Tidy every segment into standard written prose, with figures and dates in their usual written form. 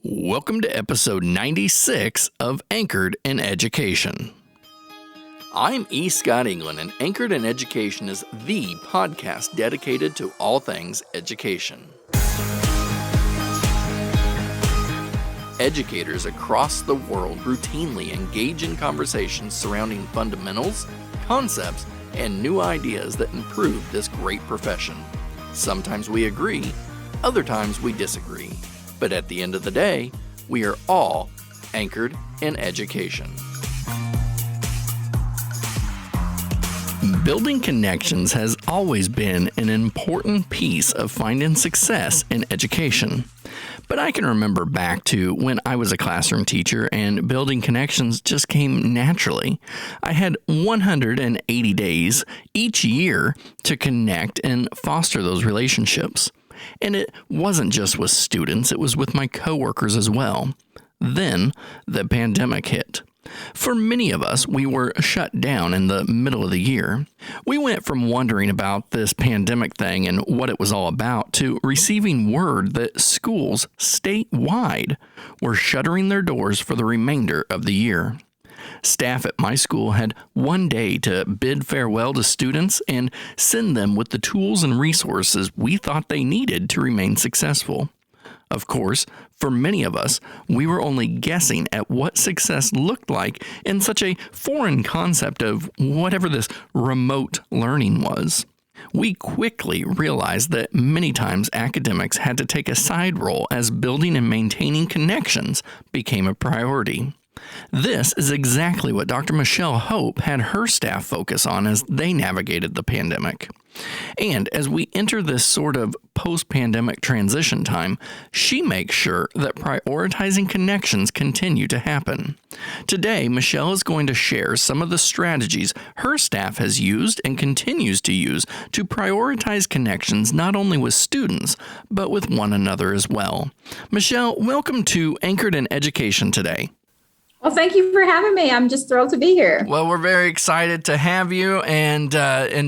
Welcome to episode 96 of Anchored in Education. I'm E. Scott England, and Anchored in Education is the podcast dedicated to all things education. Educators across the world routinely engage in conversations surrounding fundamentals, concepts, and new ideas that improve this great profession. Sometimes we agree, other times we disagree. But at the end of the day, we are all anchored in education. Building connections has always been an important piece of finding success in education. But I can remember back to when I was a classroom teacher and building connections just came naturally. I had 180 days each year to connect and foster those relationships. And it wasn't just with students, it was with my coworkers as well. Then the pandemic hit. For many of us, we were shut down in the middle of the year. We went from wondering about this pandemic thing and what it was all about to receiving word that schools statewide were shuttering their doors for the remainder of the year. Staff at my school had one day to bid farewell to students and send them with the tools and resources we thought they needed to remain successful. Of course, for many of us, we were only guessing at what success looked like in such a foreign concept of whatever this remote learning was. We quickly realized that many times academics had to take a side role as building and maintaining connections became a priority. This is exactly what Dr. Michelle Hope had her staff focus on as they navigated the pandemic. And as we enter this sort of post-pandemic transition time, she makes sure that prioritizing connections continue to happen. Today, Michelle is going to share some of the strategies her staff has used and continues to use to prioritize connections not only with students, but with one another as well. Michelle, welcome to Anchored in Education today. Well, thank you for having me. I'm just thrilled to be here. Well, we're very excited to have you and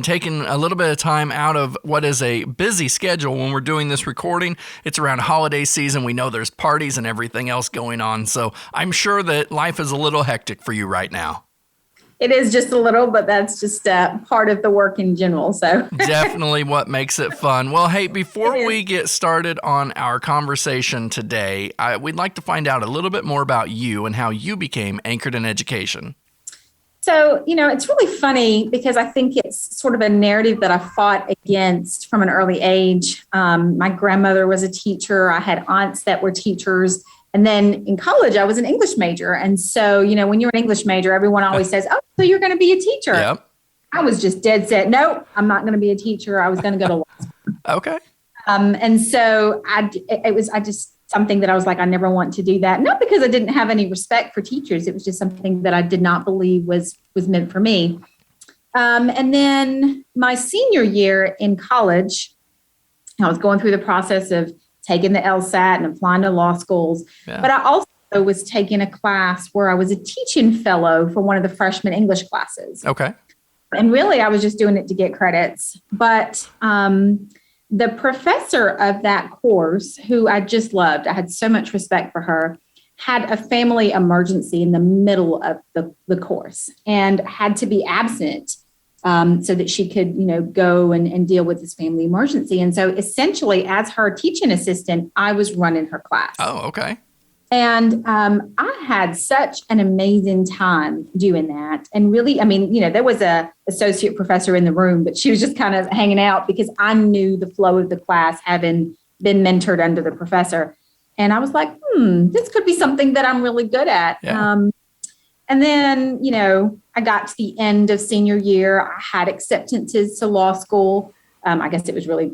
taking a little bit of time out of what is a busy schedule when we're doing this recording. It's around holiday season. We know there's parties and everything else going on. So I'm sure that life is a little hectic for you right now. It is just a little, but that's just part of the work in general. So definitely what makes it fun. Well, hey, before we get started on our conversation today, we'd like to find out a little bit more about you and how you became anchored in education. So, it's really funny because I think it's sort of a narrative that I fought against from an early age. My grandmother was a teacher. I had aunts that were teachers. And then in college, I was an English major. And so, when you're an English major, everyone always says, oh, so you're going to be a teacher. Yep. I was just dead set. No, I'm not going to be a teacher. I was going to go to law school. Okay. And so it was just something that I was like, I never want to do that. Not because I didn't have any respect for teachers. It was just something that I did not believe was meant for me. And then my senior year in college, I was going through the process of taking the LSAT and applying to law schools. Yeah. But I also was taking a class where I was a teaching fellow for one of the freshman English classes. Okay. And really, I was just doing it to get credits. But the professor of that course, who I just loved, I had so much respect for her, had a family emergency in the middle of the course and had to be absent so that she could, go and deal with this family emergency. And so essentially, as her teaching assistant, I was running her class. Oh, okay. And I had such an amazing time doing that. And really, there was a associate professor in the room, but she was just kind of hanging out because I knew the flow of the class, having been mentored under the professor. And I was like, this could be something that I'm really good at. Yeah. And then, I got to the end of senior year. I had acceptances to law school. I guess it was really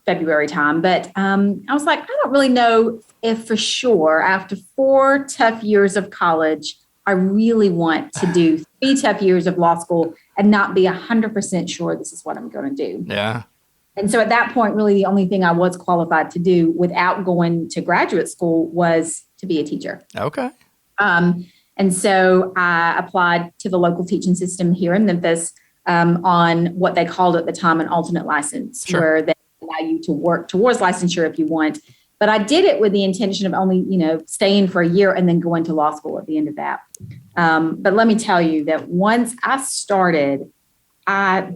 February time. But I was like, I don't really know if for sure, after 4 tough years of college, I really want to do 3 tough years of law school and not be 100% sure this is what I'm going to do. Yeah. And so at that point, really the only thing I was qualified to do without going to graduate school was to be a teacher. Okay. And so I applied to the local teaching system here in Memphis on what they called at the time an alternate license, sure, where they allow you to work towards licensure if you want. But I did it with the intention of only, staying for a year and then going to law school at the end of that. But let me tell you that once I started, I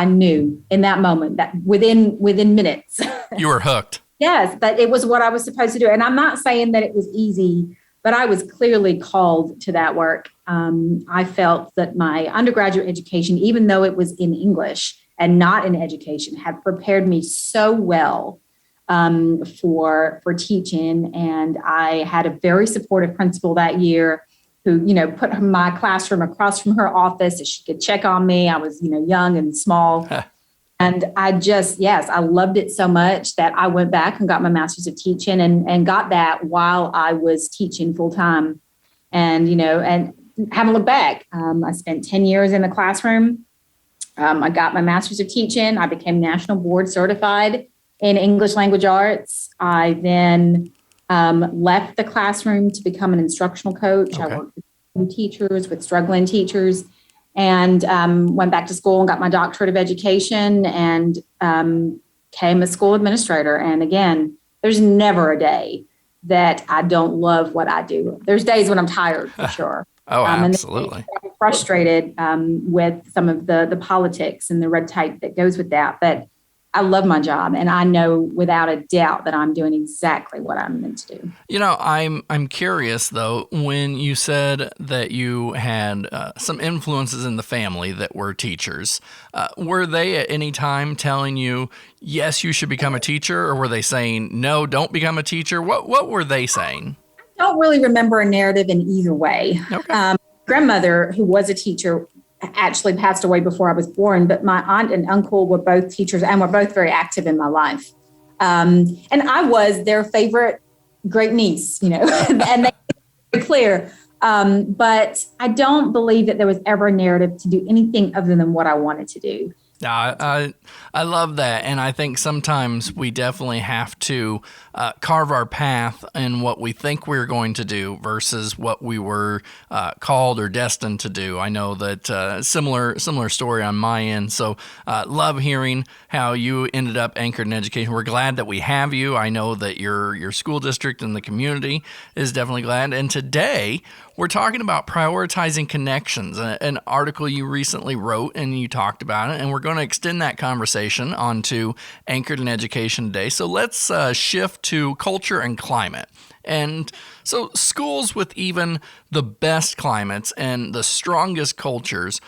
knew in that moment that within minutes. You were hooked. Yes, that it was what I was supposed to do. And I'm not saying that it was easy, but I was clearly called to that work. I felt that my undergraduate education, even though it was in English and not in education, had prepared me so well for teaching. And I had a very supportive principal that year who, put my classroom across from her office so she could check on me. I was, young and small. And I loved it so much that I went back and got my master's of teaching and got that while I was teaching full time. And, and haven't looked back. I spent 10 years in the classroom. I got my master's of teaching. I became national board certified in English language arts. I then left the classroom to become an instructional coach. Okay. I worked with teachers, with struggling teachers. And went back to school and got my doctorate of education and became a school administrator. And again, there's never a day that I don't love what I do. There's days when I'm tired, for sure. Oh, absolutely. And I'm frustrated with some of the politics and the red tape that goes with that. But I love my job, and I know without a doubt that I'm doing exactly what I'm meant to do. I'm curious though, when you said that you had some influences in the family that were teachers, were they at any time telling you, yes, you should become a teacher, or were they saying, no, don't become a teacher? What were they saying? I don't really remember a narrative in either way. Okay. Grandmother, who was a teacher, actually passed away before I was born, but my aunt and uncle were both teachers and were both very active in my life. And I was their favorite great niece, and they were very clear. But I don't believe that there was ever a narrative to do anything other than what I wanted to do. I love that. And I think sometimes we definitely have to carve our path in what we think we're going to do versus what we were called or destined to do. I know that similar story on my end. So love hearing how you ended up anchored in education. We're glad that we have you. I know that your school district and the community is definitely glad. And today we're talking about prioritizing connections, an article you recently wrote, and you talked about it, and we're going to extend that conversation onto Anchored in Education today. So let's shift to culture and climate. And so schools with even the best climates and the strongest cultures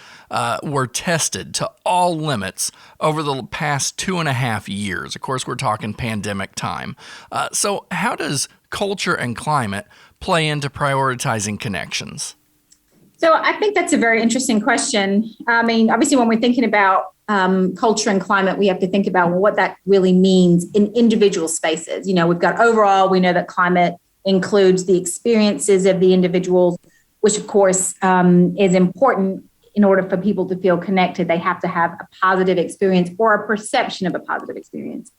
were tested to all limits over the past 2.5 years. Of course, we're talking pandemic time. So how does culture and climate play into prioritizing connections? So I think that's a very interesting question. I mean, obviously, when we're thinking about culture and climate, we have to think about what that really means in individual spaces. We've got overall, we know that climate includes the experiences of the individuals, which of course is important. In order for people to feel connected, they have to have a positive experience or a perception of a positive experience.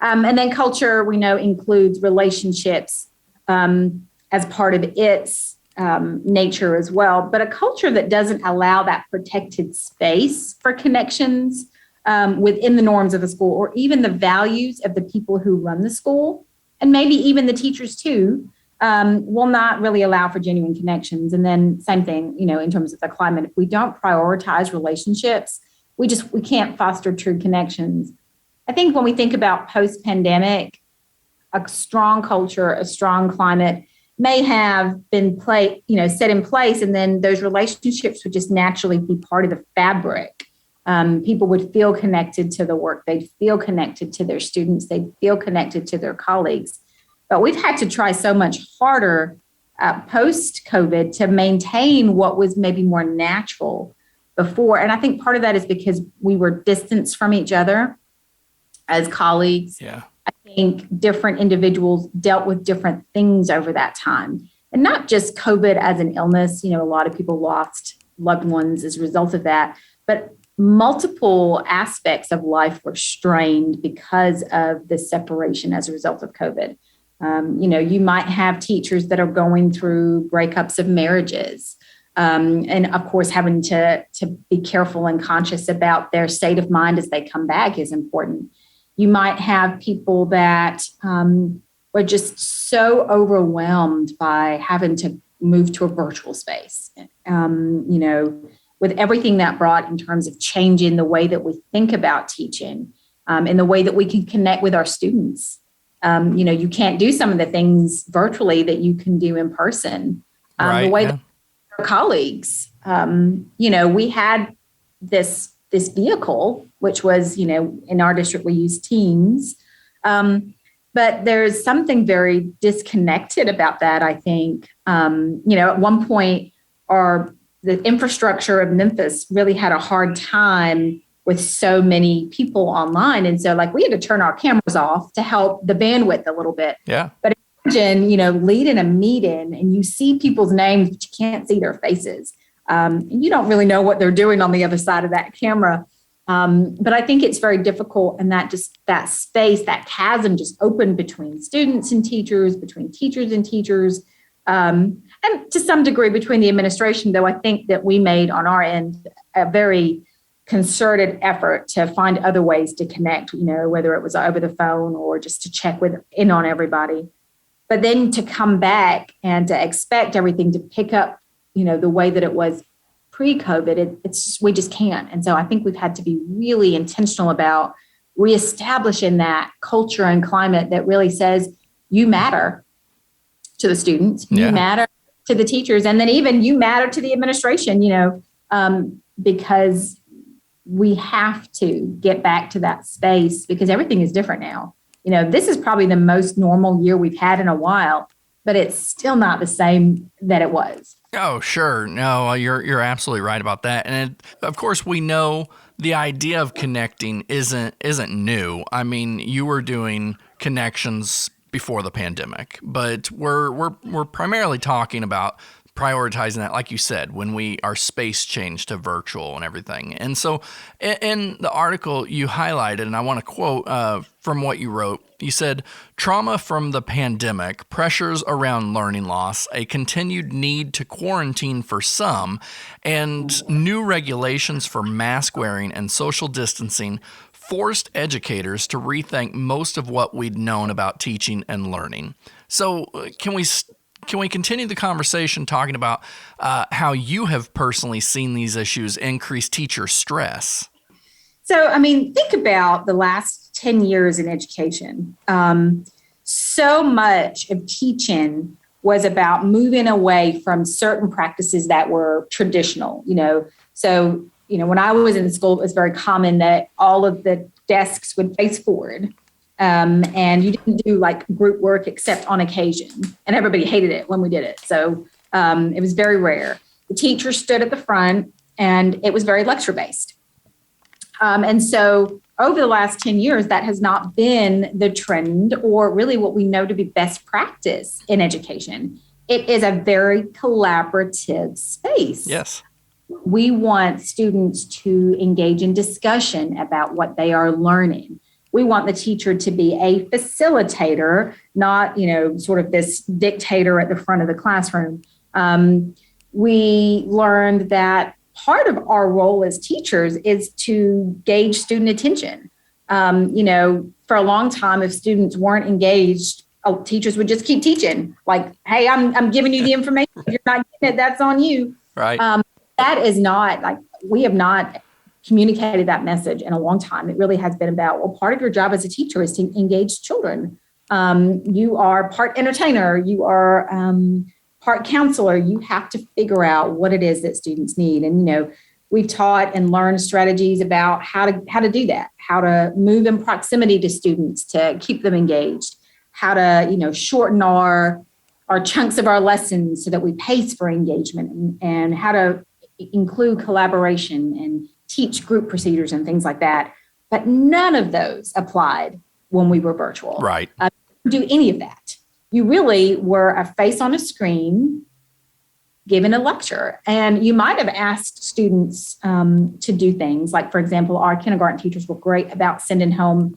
And then culture, we know, includes relationships as part of its nature as well. But a culture that doesn't allow that protected space for connections within the norms of the school, or even the values of the people who run the school, and maybe even the teachers too, will not really allow for genuine connections. And then same thing, in terms of the climate, if we don't prioritize relationships, we can't foster true connections. I think when we think about post-pandemic, a strong culture, a strong climate may have been set in place, and then those relationships would just naturally be part of the fabric. People would feel connected to the work. They'd feel connected to their students. They'd feel connected to their colleagues. But we've had to try so much harder post-COVID to maintain what was maybe more natural before. And I think part of that is because we were distanced from each other as colleagues. Yeah. I think different individuals dealt with different things over that time. And not just COVID as an illness. A lot of people lost loved ones as a result of that. But multiple aspects of life were strained because of the separation as a result of COVID. You might have teachers that are going through breakups of marriages. And of course, having to be careful and conscious about their state of mind as they come back is important. You might have people that were just so overwhelmed by having to move to a virtual space. With everything that brought in terms of changing the way that we think about teaching, and the way that we can connect with our students. You can't do some of the things virtually that you can do in person. The way that our colleagues, we had this vehicle, which was, in our district, we use Teams. But there's something very disconnected about that, I think. At one point, the infrastructure of Memphis really had a hard time with so many people online. And so we had to turn our cameras off to help the bandwidth a little bit. Yeah. But imagine, leading a meeting and you see people's names, but you can't see their faces. And you don't really know what they're doing on the other side of that camera. But I think it's very difficult, and that space, that chasm just opened between students and teachers, between teachers and teachers, and to some degree between the administration, though I think that we made on our end a very concerted effort to find other ways to connect, whether it was over the phone or just to check in on everybody. But then to come back and to expect everything to pick up, the way that it was pre-COVID, we just can't. And so I think we've had to be really intentional about reestablishing that culture and climate that really says you matter to the students, you matter to the teachers, and then even you matter to the administration, because we have to get back to that space because everything is different now. This is probably the most normal year we've had in a while, but it's still not the same that it was. Oh, sure. No, you're absolutely right about that. And of course, we know the idea of connecting isn't new. I mean, you were doing connections before the pandemic, but we're primarily talking about prioritizing that, like you said, when our space changed to virtual and everything. And so in the article you highlighted, and I want to quote from what you wrote, you said, trauma from the pandemic, pressures around learning loss, a continued need to quarantine for some, and new regulations for mask wearing and social distancing forced educators to rethink most of what we'd known about teaching and learning. So can we continue the conversation talking about how you have personally seen these issues increase teacher stress? So, think about the last 10 years in education. So much of teaching was about moving away from certain practices that were traditional, So, when I was in school, it was very common that all of the desks would face forward. And you didn't do group work except on occasion. And everybody hated it when we did it. So it was very rare. The teacher stood at the front and it was very lecture based. And so over the last 10 years, that has not been the trend or really what we know to be best practice in education. It is a very collaborative space. Yes. We want students to engage in discussion about what they are learning. We want the teacher to be a facilitator, not, sort of this dictator at the front of the classroom. We learned that part of our role as teachers is to gauge student attention. For a long time, if students weren't engaged, teachers would just keep teaching. Hey, I'm giving you the information. If you're not getting it, that's on you. Right. That is not we have not communicated that message in a long time. It really has been about, part of your job as a teacher is to engage children. You are part entertainer, you are part counselor. You have to figure out what it is that students need. And, we've taught and learned strategies about how to do that, how to move in proximity to students to keep them engaged, how to, shorten our chunks of our lessons so that we pace for engagement, and how to include collaboration and teach group procedures and things like that. But none of those applied when we were virtual. Right. Do any of that. You really were a face on a screen given a lecture. And you might have asked students to do things like, for example, our kindergarten teachers were great about sending home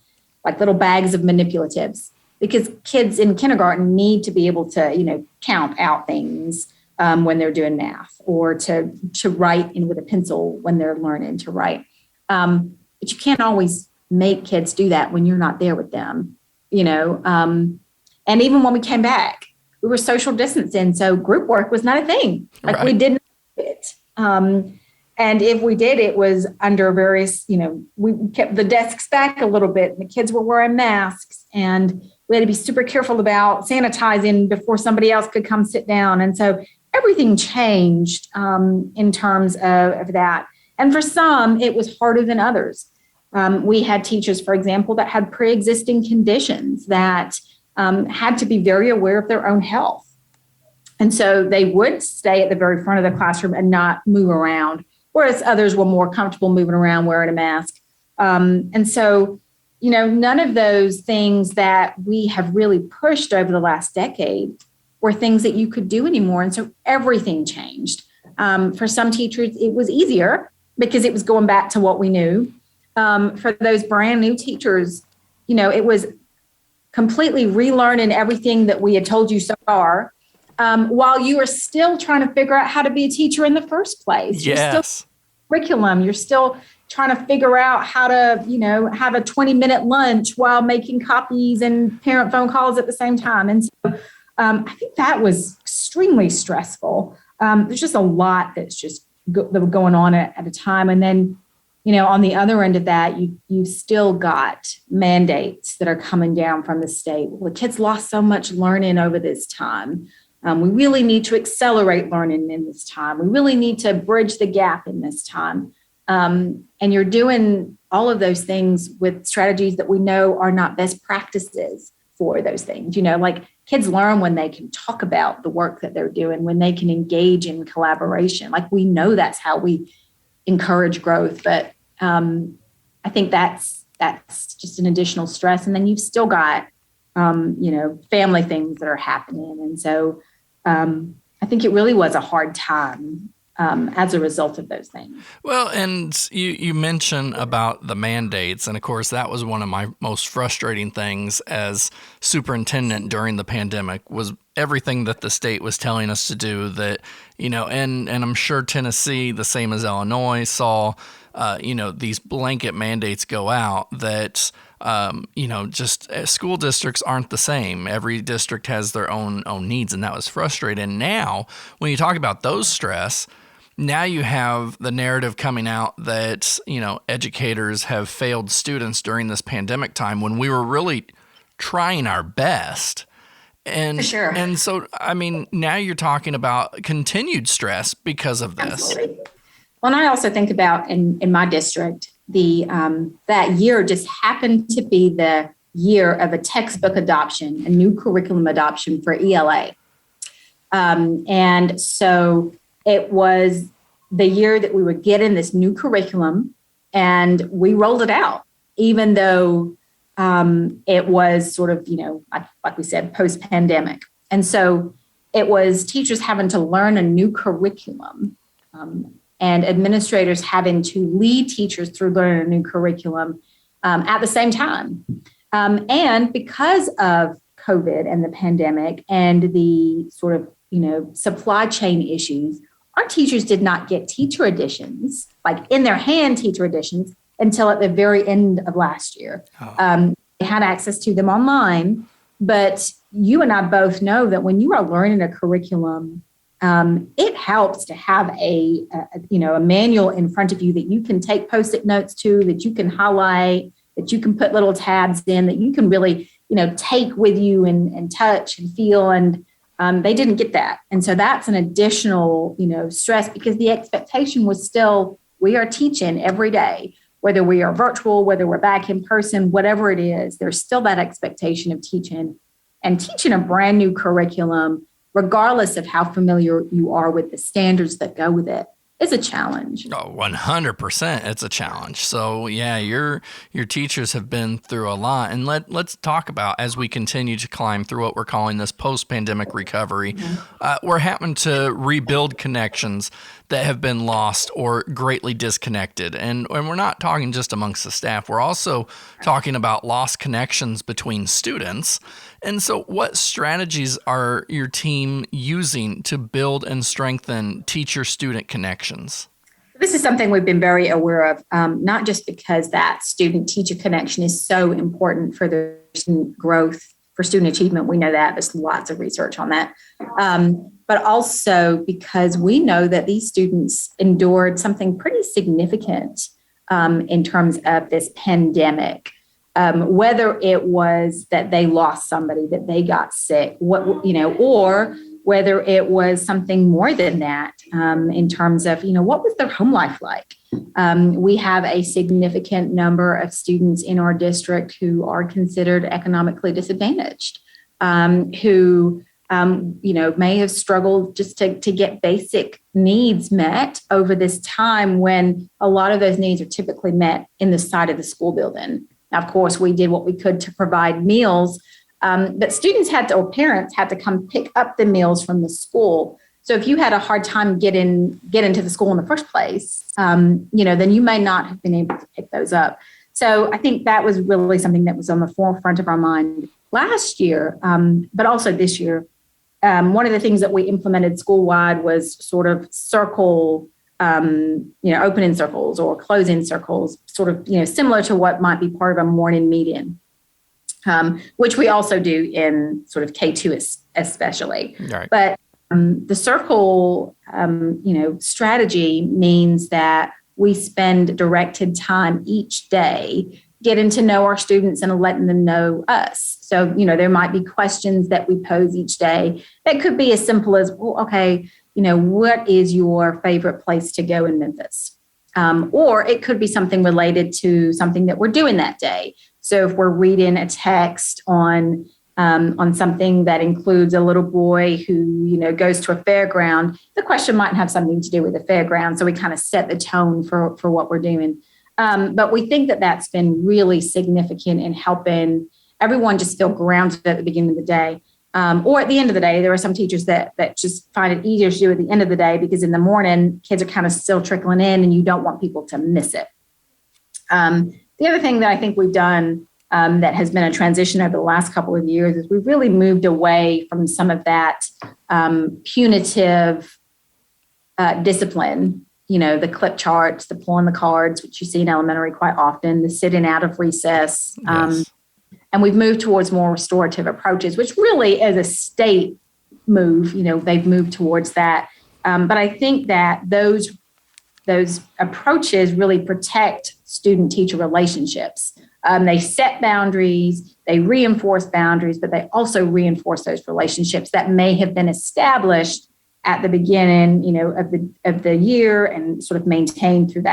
little bags of manipulatives, because kids in kindergarten need to be able to, count out things when they're doing math, or to write with a pencil when they're learning to write. But you can't always make kids do that when you're not there with them, And And even when we came back, we were social distancing. So group work was not a thing. Like Right. we didn't do it. And if we did, it was under various, we kept the desks back a little bit and the kids were wearing masks and we had to be super careful about sanitizing before somebody else could come sit down. And so everything changed in terms of that. And for some, it was harder than others. We had teachers, for example, that had pre-existing conditions that had to be very aware of their own health. And so they would stay at the very front of the classroom and not move around, whereas others were more comfortable moving around wearing a mask. And so, none of those things that we have really pushed over the last decade were things that you could do anymore. And so everything changed. For some teachers, it was easier because it was going back to what we knew. For those brand new teachers, it was completely relearning everything that we had told you so far, while you are still trying to figure out how to be a teacher in the first place. Yes. You're still curriculum. You're still trying to figure out how to, have a 20-minute lunch while making copies and parent phone calls at the same time. And so I think that was extremely stressful. There's just a lot that's just going on at a time. And then, on the other end of that, you've still got mandates that are coming down from the state. Well, the kids lost so much learning over this time. We really need to accelerate learning in this time. We really need to bridge the gap in this time. And you're doing all of those things with strategies that we know are not best practices for those things. Like kids learn when they can talk about the work that they're doing, when they can engage in collaboration. Like we know that's how we encourage growth. But I think that's just an additional stress. And then you've still got, family things that are happening. And so I think it really was a hard time as a result of those things. Well, and you mentioned about the mandates, and of course that was one of my most frustrating things as superintendent during the pandemic was everything that the state was telling us to do that, and I'm sure Tennessee, the same as Illinois, saw, these blanket mandates go out that, just school districts aren't the same. Every district has their own needs, and that was frustrating. Now, when you talk about those stress, now you have the narrative coming out that, educators have failed students during this pandemic time when we were really trying our best. And, For sure. And so, now you're talking about continued stress because of this. Absolutely. Well, and I also think about in my district, that year just happened to be the year of a textbook adoption, a new curriculum adoption for ELA. And so it was the year that we were getting this new curriculum and we rolled it out, even though it was sort of, like we said, post-pandemic. And so it was teachers having to learn a new curriculum and administrators having to lead teachers through learning a new curriculum at the same time. And because of COVID and the pandemic and the sort of, supply chain issues, our teachers did not get teacher editions, like in their hand teacher editions, until at the very end of last year. Oh. They had access to them online, but you and I both know that when you are learning a curriculum, it helps to have a manual in front of you that you can take Post-it notes to, that you can highlight, that you can put little tabs in, that you can really, take with you and touch and feel. And they didn't get that. And so that's an additional, stress because the expectation was still, we are teaching every day, whether we are virtual, whether we're back in person, whatever it is, there's still that expectation of teaching and teaching a brand new curriculum, regardless of how familiar you are with the standards that go with it, is a challenge. Oh, 100%. It's a challenge. So yeah, your teachers have been through a lot. And let's talk about, as we continue to climb through what we're calling this post-pandemic recovery, we're having to rebuild connections that have been lost or greatly disconnected. And we're not talking just amongst the staff. We're also talking about lost connections between students. And so what strategies are your team using to build and strengthen teacher-student connections? This is something we've been very aware of, not just because that student-teacher connection is so important for their student growth for student achievement. We know that there's lots of research on that. But also because we know that these students endured something pretty significant in terms of this pandemic. Whether it was that they lost somebody, that they got sick, or whether it was something more than that in terms of, what was their home life like? We have a significant number of students in our district who are considered economically disadvantaged, who, may have struggled just to get basic needs met over this time when a lot of those needs are typically met in the side of the school building. Now, of course, we did what we could to provide meals, but students or parents had to come pick up the meals from the school. So if you had a hard time get into the school in the first place, then you may not have been able to pick those up. So I think that was really something that was on the forefront of our mind last year, but also this year. One of the things that we implemented school-wide was sort of circle, open-in circles or close-in circles, sort of, similar to what might be part of a morning meeting, which we also do in sort of K2 especially. Right. But the circle, strategy means that we spend directed time each day getting to know our students and letting them know us. So, there might be questions that we pose each day that could be as simple as, well, okay, what is your favorite place to go in Memphis? Or it could be something related to something that we're doing that day. So if we're reading a text on something that includes a little boy who, goes to a fairground, the question might have something to do with the fairground. So we kind of set the tone for what we're doing. But we think that that's been really significant in helping everyone just feel grounded at the beginning of the day. Or at the end of the day. There are some teachers that just find it easier to do at the end of the day because in the morning, kids are kind of still trickling in and you don't want people to miss it. The other thing that I think we've done that has been a transition over the last couple of years is we've really moved away from some of that punitive discipline, the clip charts, the pulling the cards, which you see in elementary quite often, the sitting out of recess. Yes. And we've moved towards more restorative approaches, which really is a state move. They've moved towards that. But I think that those approaches really protect student-teacher relationships. They set boundaries, they reinforce boundaries, but they also reinforce those relationships that may have been established at the beginning, of the year and sort of maintained through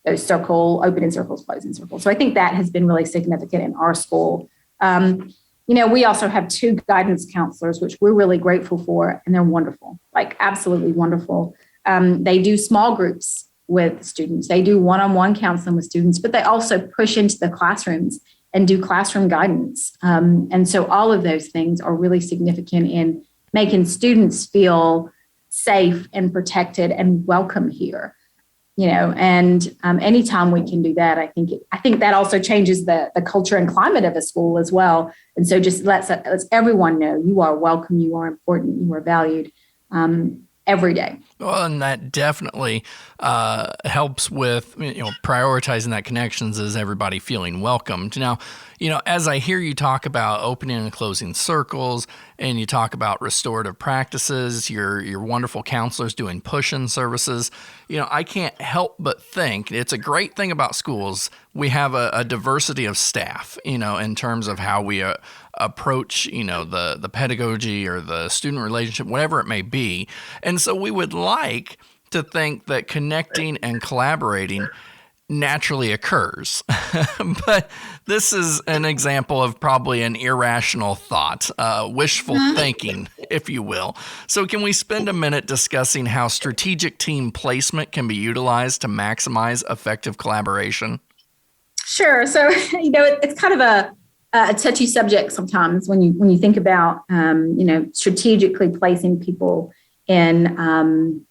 those open-in circles, closing circles. So I think that has been really significant in our school. We also have 2 guidance counselors, which we're really grateful for, and they're wonderful, like absolutely wonderful. They do small groups with students. They do one-on-one counseling with students, but they also push into the classrooms and do classroom guidance. And so all of those things are really significant in making students feel safe and protected and welcome here. And anytime we can do that, I think that also changes the culture and climate of a school as well. And so just lets everyone know you are welcome, you are important, you are valued every day. Well, and that definitely helps with prioritizing that connections as everybody feeling welcomed. Now, as I hear you talk about opening and closing circles, and you talk about restorative practices, your wonderful counselors doing push-in services, I can't help but think it's a great thing about schools. We have a diversity of staff, in terms of how we approach, the pedagogy or the student relationship, whatever it may be. And so we would like to think that connecting and collaborating naturally occurs. But this is an example of probably an irrational thought, wishful thinking, if you will. So can we spend a minute discussing how strategic team placement can be utilized to maximize effective collaboration? Sure. So, it's kind of a touchy subject sometimes when you think about, strategically placing people in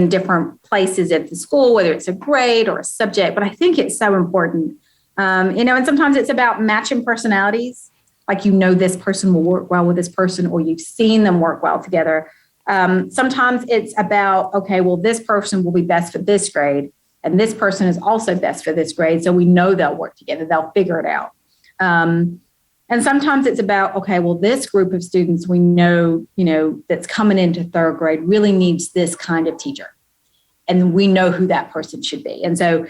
different places at the school, whether it's a grade or a subject. But I think it's so important, and sometimes it's about matching personalities. Like, this person will work well with this person, or you've seen them work well together. Sometimes it's about, okay, well, this person will be best for this grade, and this person is also best for this grade. So we know they'll work together. They'll figure it out. And And sometimes it's about, okay, well, this group of students we know, that's coming into third grade really needs this kind of teacher. And we know who that person should be. And so,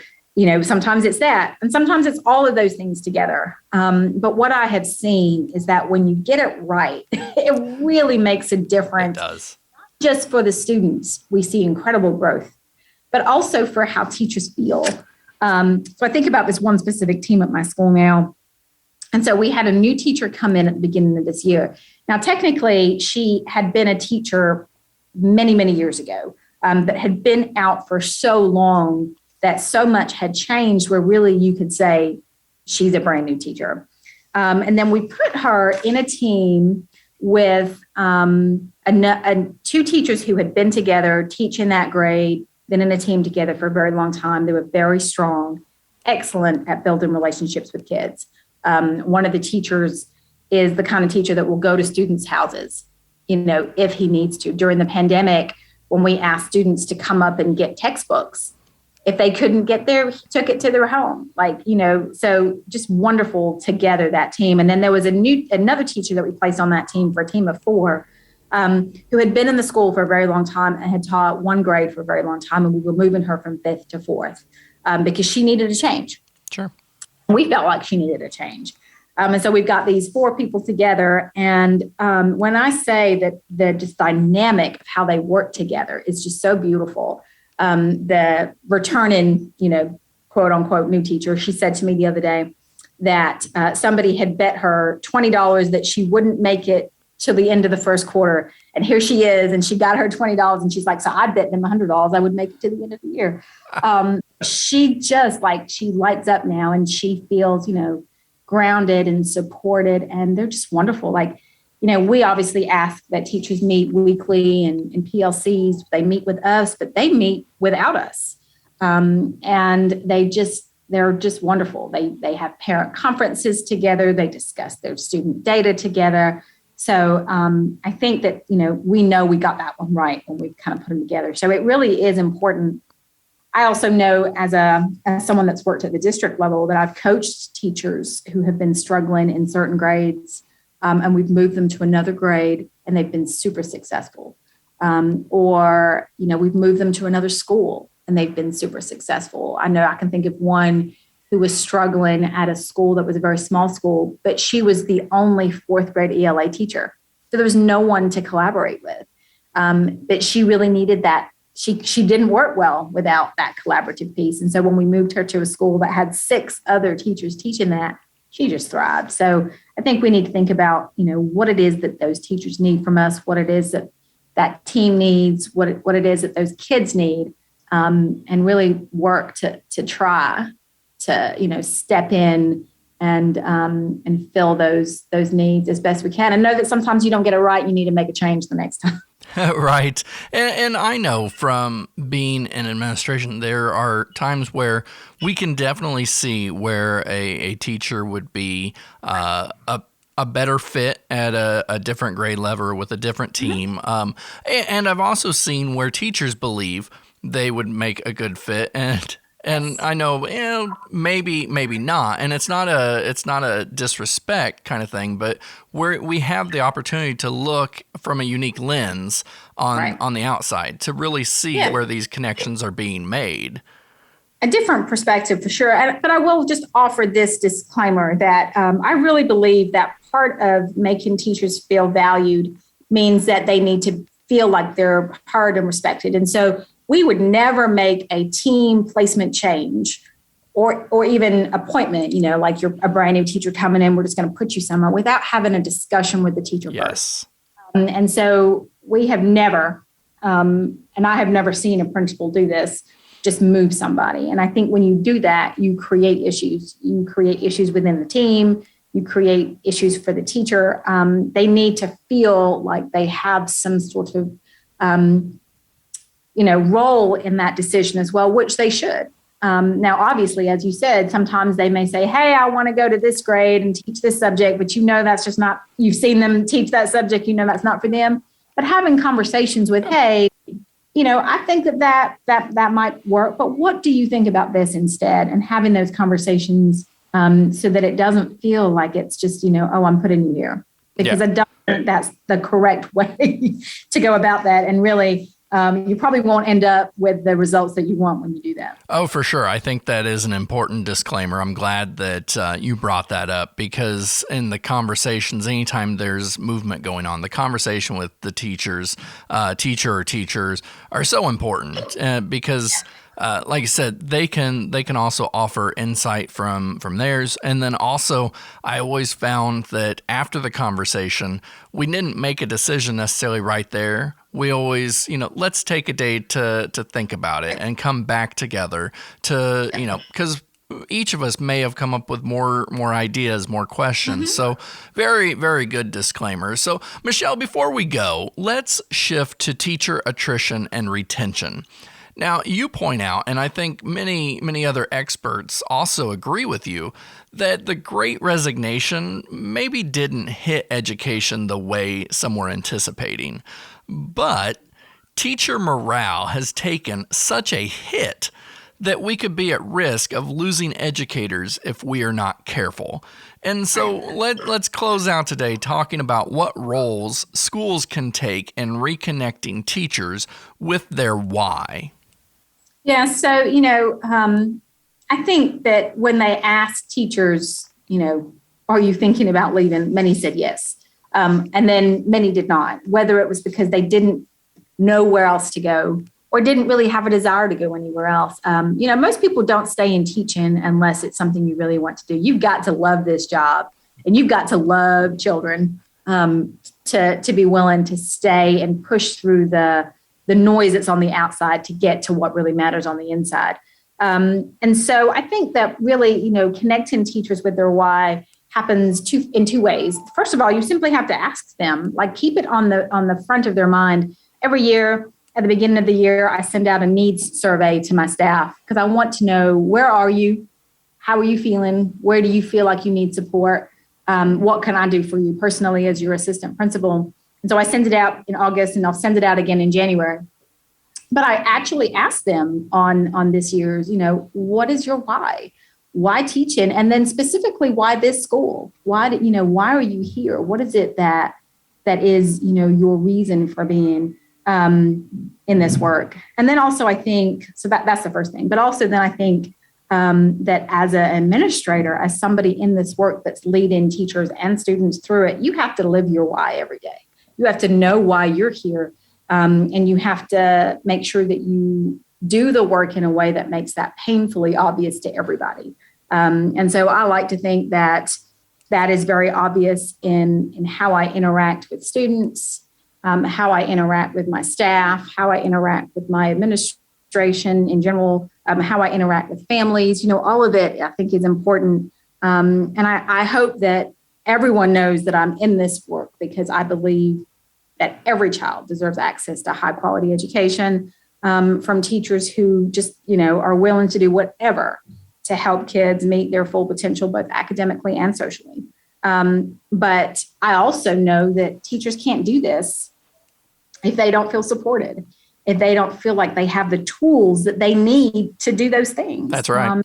sometimes it's that, and sometimes it's all of those things together. But what I have seen is that when you get it right, it really makes a difference. It does. Just for the students, we see incredible growth, but also for how teachers feel. So I think about this one specific team at my school now. And so we had a new teacher come in at the beginning of this year. Now, technically, she had been a teacher many, many years ago, but had been out for so long that so much had changed where really you could say she's a brand new teacher. And then we put her in a team with two teachers who had been together teaching that grade, been in a team together for a very long time. They were very strong, excellent at building relationships with kids. One of the teachers is the kind of teacher that will go to students' houses, if he needs to. During the pandemic, when we asked students to come up and get textbooks, if they couldn't get there, he took it to their home. So just wonderful together, that team. And then there was another teacher that we placed on that team for a team of 4, who had been in the school for a very long time and had taught one grade for a very long time. And we were moving her from 5th to 4th because she needed a change. Sure. We felt like she needed a change. And so we've got these 4 people together. And when I say that the just dynamic of how they work together is just so beautiful. The returning, quote unquote, new teacher, she said to me the other day that somebody had bet her $20 that she wouldn't make it till the end of the first quarter. And here she is, and she got her $20. And she's like, so I bet them $100 I would make it to the end of the year. She just she lights up now, and she feels, grounded and supported, and they're just wonderful. We obviously ask that teachers meet weekly and in PLCs. They meet with us, but they meet without us. And they're just wonderful. They have parent conferences together. They discuss their student data together. So I think that, we know we got that one right when we kind of put them together. So it really is important. I also know as someone that's worked at the district level that I've coached teachers who have been struggling in certain grades. And we've moved them to another grade and they've been super successful. Or we've moved them to another school and they've been super successful. I know I can think of one who was struggling at a school that was a very small school, but she was the only 4th grade ELA teacher. So there was no one to collaborate with. But she really needed that. She didn't work well without that collaborative piece. And so when we moved her to a school that had 6 other teachers teaching that, she just thrived. So I think we need to think about, what it is that those teachers need from us, what it is that team needs, what it is that those kids need, and really work to try to, step in and fill those needs as best we can. And know that sometimes you don't get it right. You need to make a change the next time. Right. And I know from being in administration, there are times where we can definitely see where a teacher would be a better fit at a different grade level with a different team. And I've also seen where teachers believe they would make a good fit, and I know, maybe not. And it's not a disrespect kind of thing, but we have the opportunity to look from a unique lens on the outside to really see where these connections are being made. A different perspective for sure. But I will just offer this disclaimer that I really believe that part of making teachers feel valued means that they need to feel like they're heard and respected. And so we would never make a team placement change or even appointment, like you're a brand new teacher coming in, we're just going to put you somewhere without having a discussion with the teacher first. And so we have never, and I have never seen a principal do this, just move somebody. And I think when you do that, you create issues. You create issues within the team. You create issues for the teacher. They need to feel like they have some sort of, role in that decision as well, which they should. Now, obviously, as you said, sometimes they may say, hey, I want to go to this grade and teach this subject, but that's just not, you've seen them teach that subject, that's not for them. But having conversations with, hey, I think that might work, but what do you think about this instead? And having those conversations so that it doesn't feel like it's just, oh, I'm putting you here. Because I don't think that's the correct way to go about that. And really, you probably won't end up with the results that you want when you do that. Oh, for sure. I think that is an important disclaimer. I'm glad that you brought that up, because in the conversations, anytime there's movement going on, the conversation with the teachers, teacher or teachers, are so important because like I said, they can also offer insight from theirs. And then also, I always found that after the conversation, we didn't make a decision necessarily right there. We always, let's take a day to think about it and come back together to, because each of us may have come up with more ideas, more questions. Mm-hmm. So very, very good disclaimer. So Michelle, before we go, let's shift to teacher attrition and retention. Now, you point out, and I think many other experts also agree with you, that the Great Resignation maybe didn't hit education the way some were anticipating. But teacher morale has taken such a hit that we could be at risk of losing educators if we are not careful. And so let's close out today talking about what roles schools can take in reconnecting teachers with their why. Yeah, so, I think that when they asked teachers, are you thinking about leaving? Many said yes. And then many did not, whether it was because they didn't know where else to go or didn't really have a desire to go anywhere else. Most people don't stay in teaching unless it's something you really want to do. You've got to love this job, and you've got to love children to be willing to stay and push through the noise that's on the outside to get to what really matters on the inside. And so I think that really, connecting teachers with their why happens in two ways. First of all, you simply have to ask them, keep it on the front of their mind. Every year at the beginning of the year, I send out a needs survey to my staff because I want to know, where are you? How are you feeling? Where do you feel like you need support? What can I do for you personally as your assistant principal? And so I send it out in August, and I'll send it out again in January. But I actually asked them on this year's, what is your why? Why teaching? And then specifically, why this school? Why are you here? What is it that is, your reason for being in this work? And then also, I think, so that's the first thing. But also then I think that as an administrator, as somebody in this work that's leading teachers and students through it, you have to live your why every day. You have to know why you're here, and you have to make sure that you do the work in a way that makes that painfully obvious to everybody. And so I like to think that is very obvious in how I interact with students, how I interact with my staff, how I interact with my administration in general, how I interact with families. All of it I think is important. And I hope that everyone knows that I'm in this work because I believe that every child deserves access to high quality education from teachers who just, are willing to do whatever to help kids meet their full potential, both academically and socially. But I also know that teachers can't do this if they don't feel supported, if they don't feel like they have the tools that they need to do those things. That's right.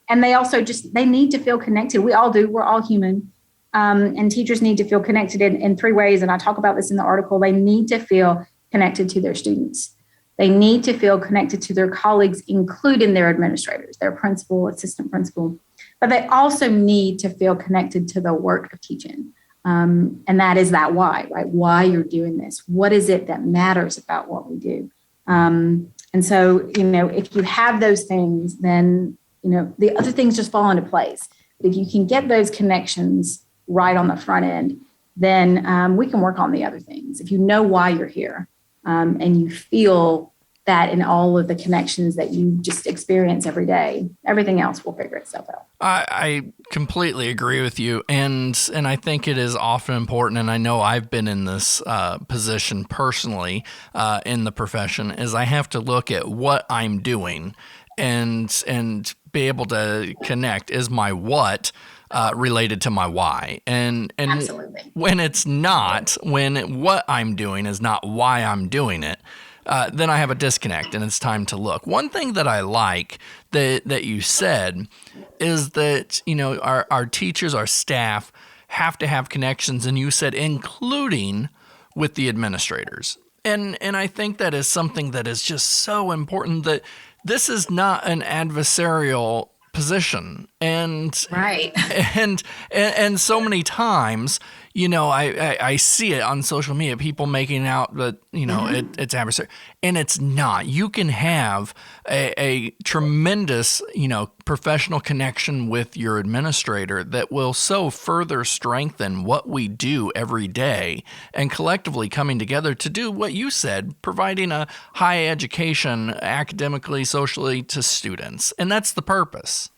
And they also they need to feel connected. We all do. We're all human. And teachers need to feel connected in three ways. And I talk about this in the article. They need to feel connected to their students. They need to feel connected to their colleagues, including their administrators, their principal, assistant principal. But they also need to feel connected to the work of teaching. And that is that why, right? Why you're doing this. What is it that matters about what we do? And so, if you have those things, then, the other things just fall into place. If you can get those connections right on the front end, then we can work on the other things. If you know why you're here and you feel that in all of the connections that you just experience every day, everything else will figure itself out. I completely agree with you. And I think it is often important, and I know I've been in this position personally in the profession, is I have to look at what I'm doing and be able to connect. Is my what related to my why? And Absolutely. When it's not, when what I'm doing is not why I'm doing it, then I have a disconnect and it's time to look. One thing that I like that you said is that, our teachers, our staff have to have connections, and you said including with the administrators. And I think that is something that is just so important, that this is not an adversarial position. And right. And so many times, I see it on social media, people making out that, it's adversarial, and it's not. You can have a tremendous, professional connection with your administrator that will so further strengthen what we do every day, and collectively coming together to do what you said, providing a high education academically, socially to students. And that's the purpose.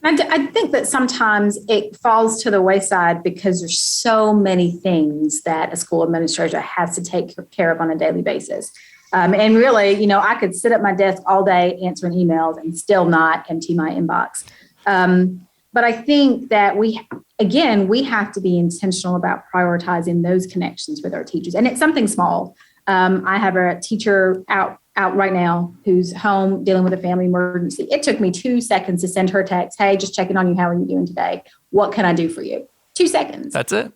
I think that sometimes it falls to the wayside because there's so many things that a school administrator has to take care of on a daily basis. And really, I could sit at my desk all day answering emails and still not empty my inbox. But I think that we have to be intentional about prioritizing those connections with our teachers. And it's something small. I have a teacher out right now who's home dealing with a family emergency. It took me 2 seconds to send her a text. Hey, just checking on you. How are you doing today? What can I do for you? 2 seconds. That's it.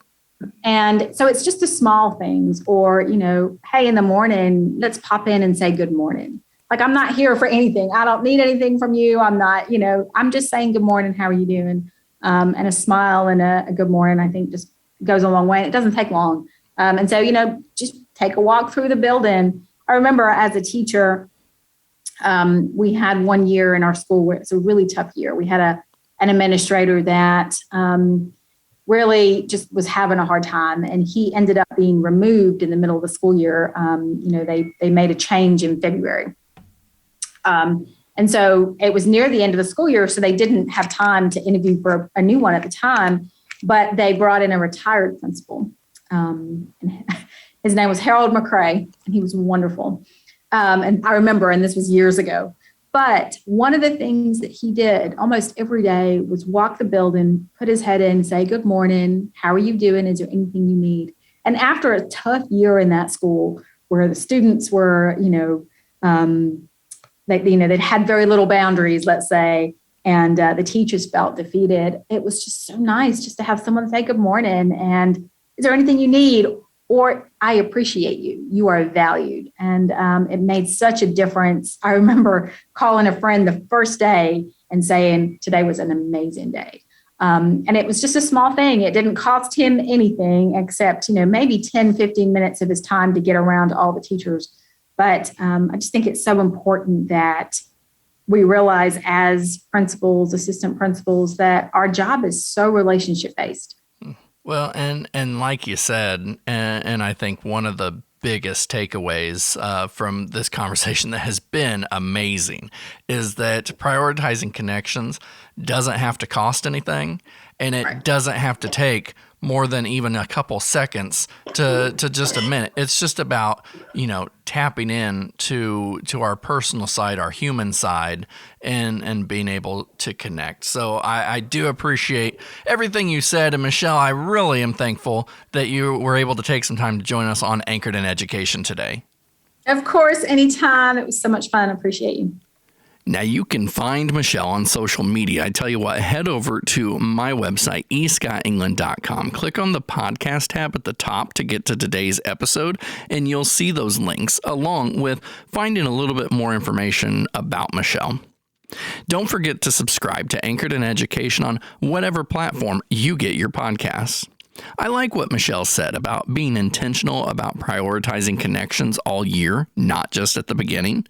And so it's just the small things, or, hey, in the morning, let's pop in and say good morning. Like, I'm not here for anything. I don't need anything from you. I'm not, I'm just saying good morning. How are you doing? And a smile and a good morning, I think, just goes a long way. It doesn't take long. And so, just take a walk through the building. I remember as a teacher, we had one year in our school where it's a really tough year. We had an administrator that really just was having a hard time, and he ended up being removed in the middle of the school year. They made a change in February. And so it was near the end of the school year, so they didn't have time to interview for a new one at the time, but they brought in a retired principal. And his name was Harold McCrae, and he was wonderful. And I remember, and this was years ago, but one of the things that he did almost every day was walk the building, put his head in, say, good morning. How are you doing? Is there anything you need? And after a tough year in that school where the students were, they'd had very little boundaries, let's say, and the teachers felt defeated. It was just so nice just to have someone say good morning. And is there anything you need? Or I appreciate you. You are valued. And it made such a difference. I remember calling a friend the first day and saying, today was an amazing day. And it was just a small thing. It didn't cost him anything except, maybe 10, 15 minutes of his time to get around to all the teachers. But I just think it's so important that we realize as principals, assistant principals, that our job is so relationship based. Well, and like you said, and I think one of the biggest takeaways from this conversation that has been amazing is that prioritizing connections doesn't have to cost anything, and it doesn't have to take more than even a couple seconds to just a minute. It's just about, tapping in to our personal side, our human side, and being able to connect. So I do appreciate everything you said. And Michelle, I really am thankful that you were able to take some time to join us on Anchored in Education today. Of course, anytime. It was so much fun. I appreciate you. Now, you can find Michelle on social media. I tell you what, head over to my website, escottengland.com. Click on the podcast tab at the top to get to today's episode, and you'll see those links along with finding a little bit more information about Michelle. Don't forget to subscribe to Anchored in Education on whatever platform you get your podcasts. I like what Michelle said about being intentional about prioritizing connections all year, not just at the beginning.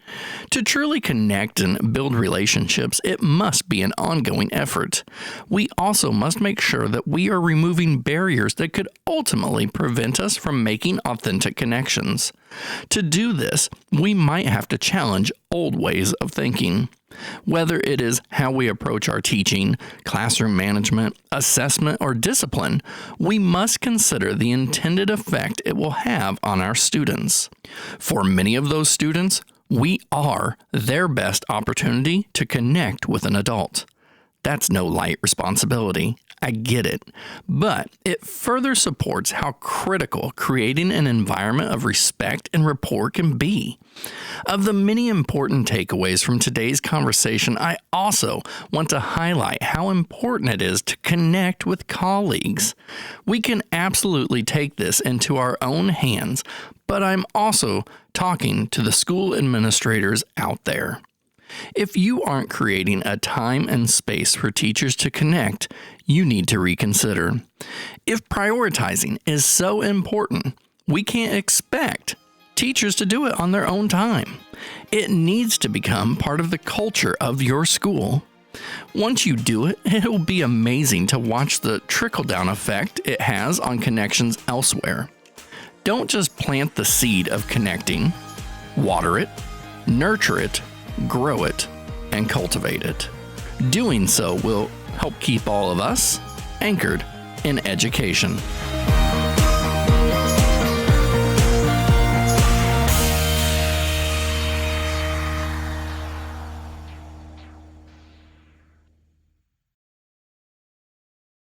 To truly connect and build relationships, it must be an ongoing effort. We also must make sure that we are removing barriers that could ultimately prevent us from making authentic connections. To do this, we might have to challenge old ways of thinking. Whether it is how we approach our teaching, classroom management, assessment, or discipline, we must consider the intended effect it will have on our students. For many of those students, we are their best opportunity to connect with an adult. That's no light responsibility. I get it, but it further supports how critical creating an environment of respect and rapport can be. Of the many important takeaways from today's conversation, I also want to highlight how important it is to connect with colleagues. We can absolutely take this into our own hands, but I'm also talking to the school administrators out there. If you aren't creating a time and space for teachers to connect, you need to reconsider. If prioritizing is so important, we can't expect teachers to do it on their own time. It needs to become part of the culture of your school. Once you do it, it'll be amazing to watch the trickle-down effect it has on connections elsewhere. Don't just plant the seed of connecting. Water it, nurture it, grow it, and cultivate it. Doing so will help keep all of us anchored in education.